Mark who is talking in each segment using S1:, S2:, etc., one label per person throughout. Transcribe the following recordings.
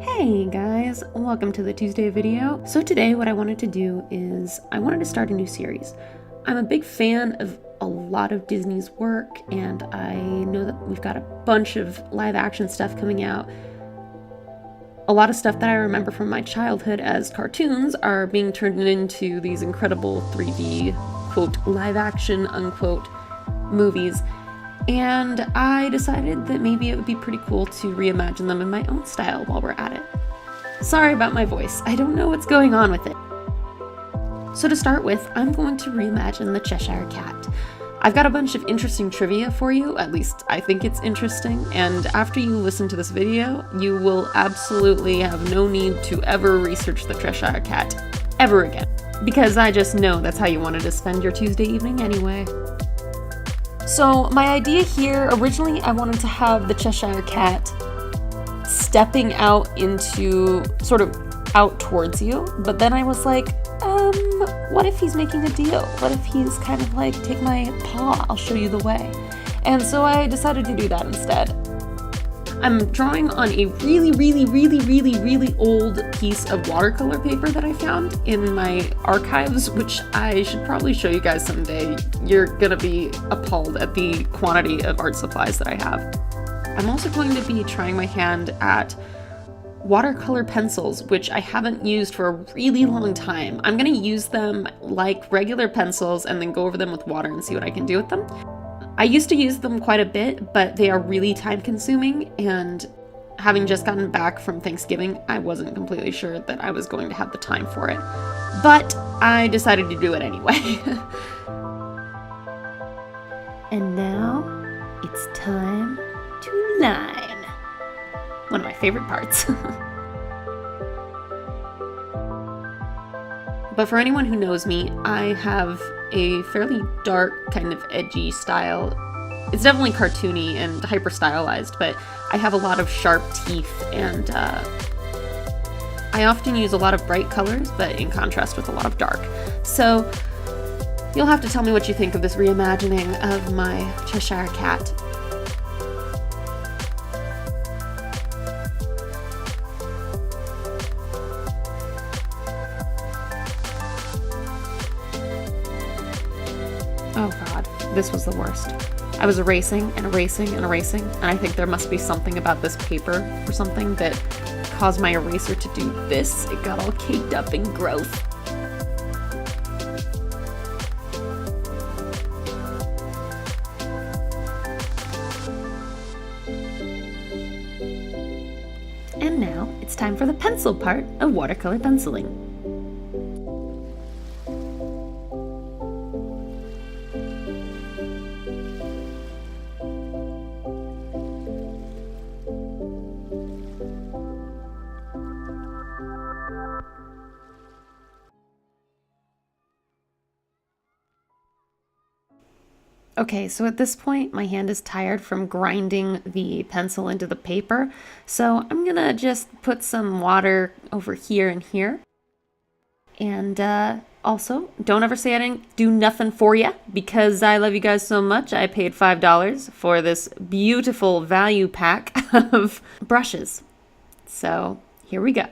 S1: Hey guys, welcome to the Tuesday video. So today what I wanted to do is I wanted to start a new series. I'm a big fan of a lot of Disney's work, and I know that we've got a bunch of live action stuff coming out. A lot of stuff that I remember from my childhood as cartoons are being turned into these incredible 3D, quote, live action, unquote, movies. And I decided that maybe it would be pretty cool to reimagine them in my own style while we're at it. Sorry about my voice, I don't know what's going on with it. So to start with, I'm going to reimagine the Cheshire Cat. I've got a bunch of interesting trivia for you, at least I think it's interesting, and after you listen to this video, you will absolutely have no need to ever research the Cheshire Cat ever again. Because I just know that's how you wanted to spend your Tuesday evening anyway. So my idea here, originally I wanted to have the Cheshire Cat stepping out into, sort of out towards you, but then I was like, what if he's making a deal? What if he's kind of like, take my paw, I'll show you the way. And so I decided to do that instead. I'm drawing on a really old piece of watercolor paper that I found in my archives, which I should probably show you guys someday. You're gonna be appalled at the quantity of art supplies that I have. I'm also going to be trying my hand at watercolor pencils, which I haven't used for a really long time. I'm gonna use them like regular pencils and then go over them with water and see what I can do with them. I used to use them quite a bit, but they are really time consuming, and having just gotten back from Thanksgiving, I wasn't completely sure that I was going to have the time for it. But I decided to do it anyway. And now it's time to line. One of my favorite parts. But for anyone who knows me, I have a fairly dark, kind of edgy style. It's definitely cartoony and hyper stylized, but I have a lot of sharp teeth, and I often use a lot of bright colors, but in contrast with a lot of dark. So you'll have to tell me what you think of this reimagining of my Cheshire Cat. Oh god, this was the worst. I was erasing and erasing and erasing, and I think there must be something about this paper or something that caused my eraser to do this. It got all caked up and gross. And now it's time for the pencil part of watercolor penciling. Okay, so at this point, my hand is tired from grinding the pencil into the paper, so I'm gonna just put some water over here and here. And also, don't ever say I didn't do nothing for you, because I love you guys so much. I paid $5 for this beautiful value pack of brushes. So here we go.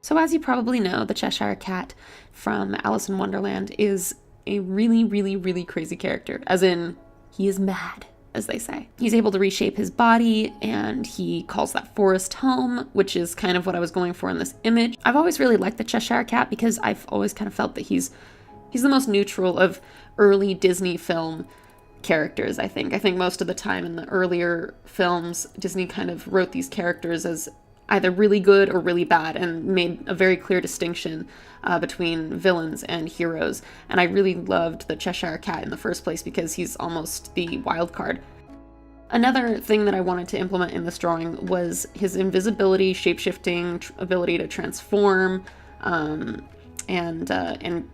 S1: So as you probably know, the Cheshire Cat from Alice in Wonderland is a really crazy character, as in he is mad, as they say. He's able to reshape his body, and he calls that forest home, which is kind of what I was going for in this image. I've always really liked the Cheshire Cat because I've always kind of felt that he's the most neutral of early Disney film characters, I think. I think most of the time in the earlier films, Disney kind of wrote these characters as either really good or really bad, and made a very clear distinction between villains and heroes. And I really loved the Cheshire Cat in the first place because he's almost the wild card. Another thing that I wanted to implement in this drawing was his invisibility, shape-shifting ability to transform, and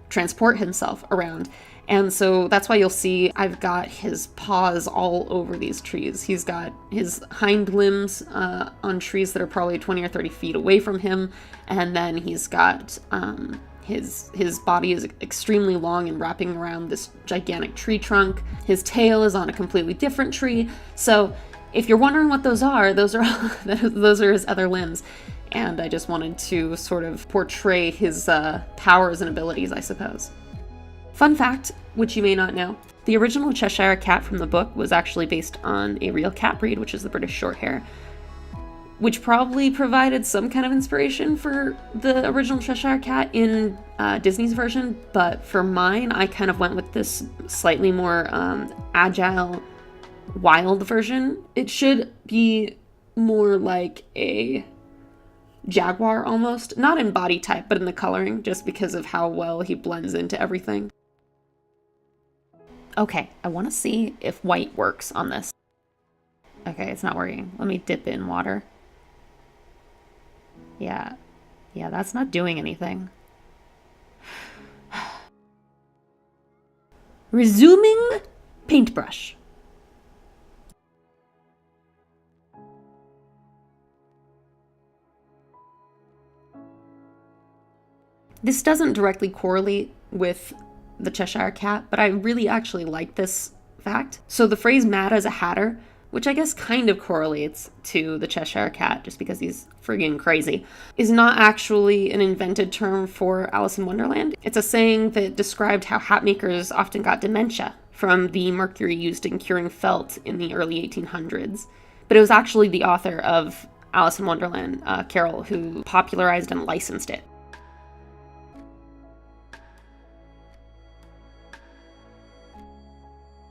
S1: transport himself around. And so that's why you'll see I've got his paws all over these trees. He's got his hind limbs on trees that are probably 20 or 30 feet away from him. And then he's got his body is extremely long and wrapping around this gigantic tree trunk. His tail is on a completely different tree. So If you're wondering what those are those are his other limbs. And I just wanted to sort of portray his powers and abilities, I suppose. Fun fact, which you may not know, the original Cheshire Cat from the book was actually based on a real cat breed, which is the British Shorthair, which probably provided some kind of inspiration for the original Cheshire Cat in Disney's version, but for mine, I kind of went with this slightly more agile, wild version. It should be more like a jaguar almost, not in body type, but in the coloring, just because of how well he blends into everything. Okay, I want to see if white works on this. Okay, it's not working. Let me dip in water. Yeah, that's not doing anything. Resuming paintbrush. This doesn't directly correlate with the Cheshire Cat, but I really actually like this fact. So the phrase mad as a hatter, which I guess kind of correlates to the Cheshire Cat just because he's friggin' crazy, is not actually an invented term for Alice in Wonderland. It's a saying that described how hat makers often got dementia from the mercury used in curing felt in the early 1800s. But it was actually the author of Alice in Wonderland, Carol, who popularized and licensed it.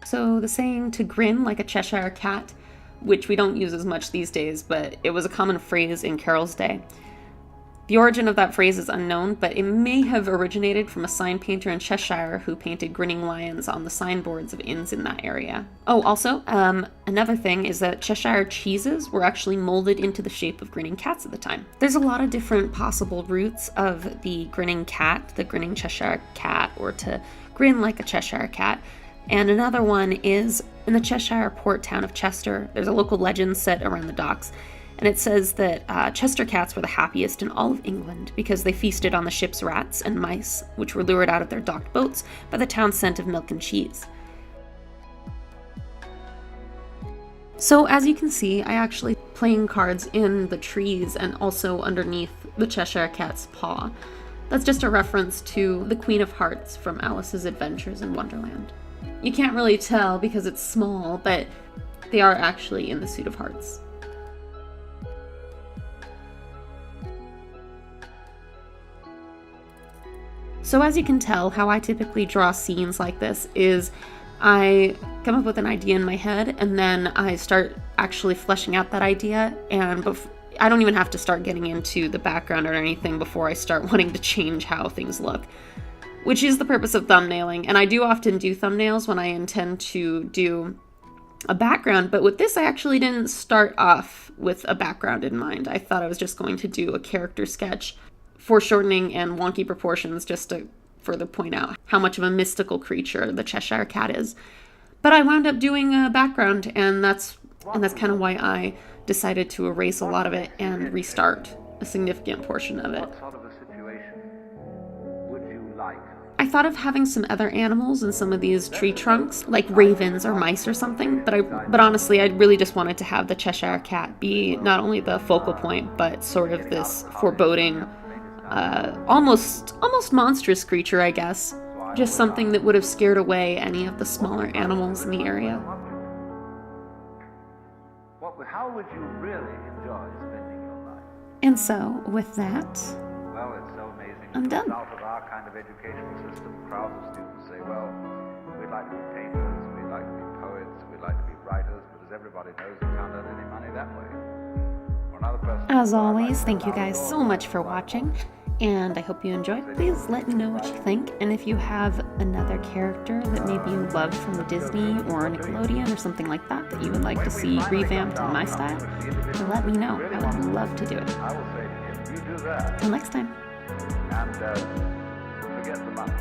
S1: So the saying to grin like a Cheshire Cat, which we don't use as much these days, but it was a common phrase in Carol's day. The origin of that phrase is unknown, but it may have originated from a sign painter in Cheshire who painted grinning lions on the signboards of inns in that area. Oh, also, another thing is that Cheshire cheeses were actually molded into the shape of grinning cats at the time. There's a lot of different possible roots of the grinning cat, the grinning Cheshire Cat, or to grin like a Cheshire Cat. And another one is in the Cheshire port town of Chester. There's a local legend set around the docks, and it says that Chester cats were the happiest in all of England because they feasted on the ship's rats and mice, which were lured out of their docked boats by the town's scent of milk and cheese. So as you can see, I actually playing cards in the trees and also underneath the Cheshire Cat's paw. That's just a reference to the Queen of Hearts from Alice's Adventures in Wonderland. You can't really tell because it's small, but they are actually in the suit of hearts. So as you can tell, how I typically draw scenes like this is I come up with an idea in my head and then I start actually fleshing out that idea, and I don't even have to start getting into the background or anything before I start wanting to change how things look. Which is the purpose of thumbnailing, and I do often do thumbnails when I intend to do a background, but with this I actually didn't start off with a background in mind. I thought I was just going to do a character sketch, foreshortening and wonky proportions just to further point out how much of a mystical creature the Cheshire Cat is. But I wound up doing a background, and that's kind of why I decided to erase a lot of it and restart a significant portion of it. I thought of having some other animals in some of these tree trunks, like ravens or mice or something, but honestly, I really just wanted to have the Cheshire Cat be not only the focal point, but sort of this foreboding, almost monstrous creature, I guess. Just something that would have scared away any of the smaller animals in the area.
S2: How would you really enjoy spending your life?
S1: And so, with that,
S2: well, it's so amazing.
S1: I'm done.
S2: Out of our kind of educational system, crowds of students say, well, we'd like to be painters, we'd like to be poets, we'd like to be writers, but as everybody knows, you can't earn any money that way. Or another person.
S1: As always, thank you guys so much for watching, and I hope you enjoyed. Please let me know what you think, and if you have another character that maybe you love from Disney or Nickelodeon or something like that that you would like to see revamped in my style, let me know. I would love to do it.
S2: I will say, if you do that,
S1: Till next time.
S2: and forget the money.